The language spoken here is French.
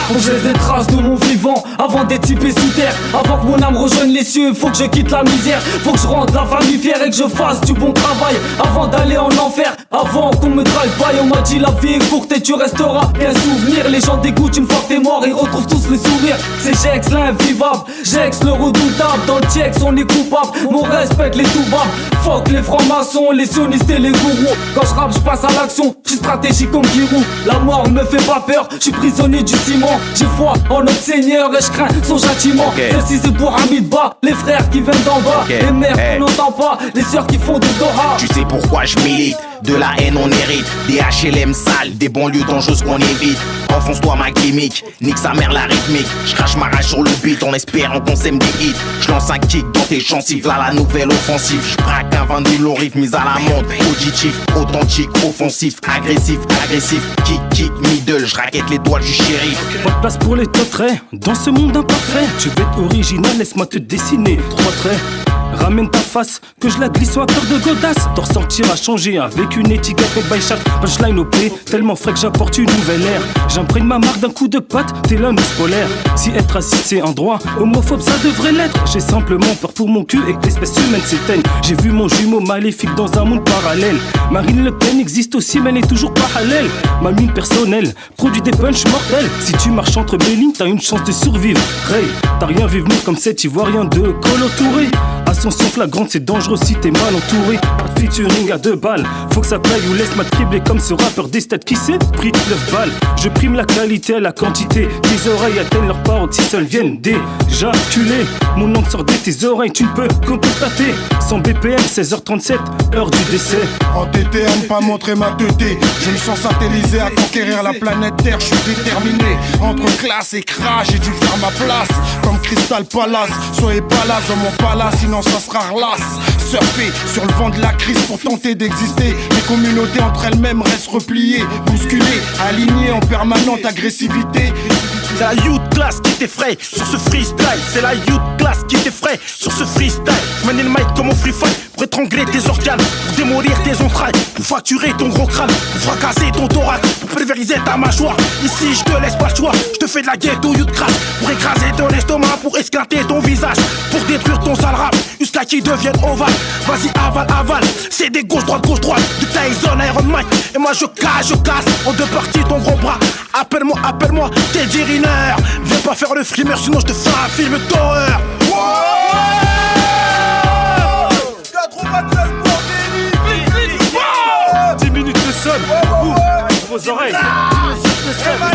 Faut que je laisse des traces de mon vivant avant d'être typé sous terre. Avant que mon âme rejoigne les cieux, faut que je quitte la misère. Faut que je rentre la famille fière et que je fasse du bon travail avant d'aller en enfer, avant qu'on me drive by. On m'a dit la vie est courte et tu resteras qu'un souvenir. Les gens dégoûtent une fois que t'es mort, ils retrouvent tous les sourires. C'est Jex l'invivable, Jex le redoutable. Dans le Jex on est coupable, mon respect les tout bas. Fuck les francs-maçons, les sionistes et les gourous. Quand je rappe je passe à l'action, je suis stratégique comme Giroud. La mort me fait pas peur, je suis prisonnier du ciment. J'ai foi en notre Seigneur et je crains son châtiment. Celle-ci c'est pour Hamidba, les frères qui viennent d'en bas. Les mères qu'on n'entend pas, les sœurs qui font des doha. Tu sais pourquoi je milite, de la haine on hérite. Des HLM sales, des banlieues dangereuses qu'on évite. Enfonce-toi ma gimmick, nique sa mère la rythmique. Je crache ma rage sur le beat en espérant qu'on sème des hits. Je lance un kick dans tes gencives, là la nouvelle offensive. Je braque un 22 long riff mise à la montre. Auditif, authentique, offensif, agressif, kick, middle. Je raquette l'étoile du shérif. Pas de place pour les traits dans ce monde imparfait. Tu veux être original, laisse-moi te dessiner 3 traits. Ramène ta face, que je la glisse à cœur de godasse. T'en ressortir à changer avec une étiquette made by chaque punchline OP. Tellement frais que j'apporte une nouvelle ère. J'imprègne ma marque d'un coup de patte, t'es l'homme scolaire. Si être raciste c'est un droit, homophobe ça devrait l'être. J'ai simplement peur pour mon cul et que l'espèce humaine s'éteigne. J'ai vu mon jumeau maléfique dans un monde parallèle. Marine Le Pen existe aussi mais elle est toujours pas halal. Ma mine personnelle, produit des punchs mortels. Si tu marches entre mes lignes, t'as une chance de survivre. Ray, t'as rien vu venir comme cet ivoirien de Colo Touré. Ascension flagrante, c'est dangereux si t'es mal entouré. Pas de featuring à 2 balles, faut que ça paye ou laisse-moi tribler comme ce rappeur des stats qui s'est pris 9 balles. Je prime la qualité à la quantité. Tes oreilles atteignent leurs paroles si seules viennent d'éjaculer. Mon langue sort de tes oreilles, tu ne peux qu'en constater. 100 BPM, 16h37, heure du décès. Entêté à ne pas montrer ma teuté. Je me sens satellisé à conquérir la planète Terre. Je suis déterminé, entre classe et crash, j'ai dû faire ma place. Comme Crystal Palace, soyez pas là dans mon palace, sinon ça sera relasse. Surfer sur le vent de la crise pour tenter d'exister. Les communautés entre elles-mêmes restent repliées, bousculées, alignées en permanente agressivité. C'est la youth class qui t'effraie sur ce freestyle. C'est la youth class qui t'effraie sur ce freestyle. Je mène le mic comme au free fight pour étrangler tes organes, pour démolir tes entrailles, pour fracturer ton gros crâne, pour fracasser ton thorax, pour pulvériser ta mâchoire. Ici je te laisse pas le choix, je te fais de la ghetto youth crash, pour écraser ton estomac, pour esquinter ton visage, pour détruire ton sale rap, jusqu'à qu'il devienne ovale. Vas-y avale, c'est des gauche droite, de Tyson Iron Mike. Et moi je casse en 2 parties ton gros bras. Appelle-moi, Teddy Riner. Viens pas faire le frimeur, sinon je te fais un film d'horreur. 93 pour Déni. 10 minutes de sol, vos oreilles. 10 minutes de sol.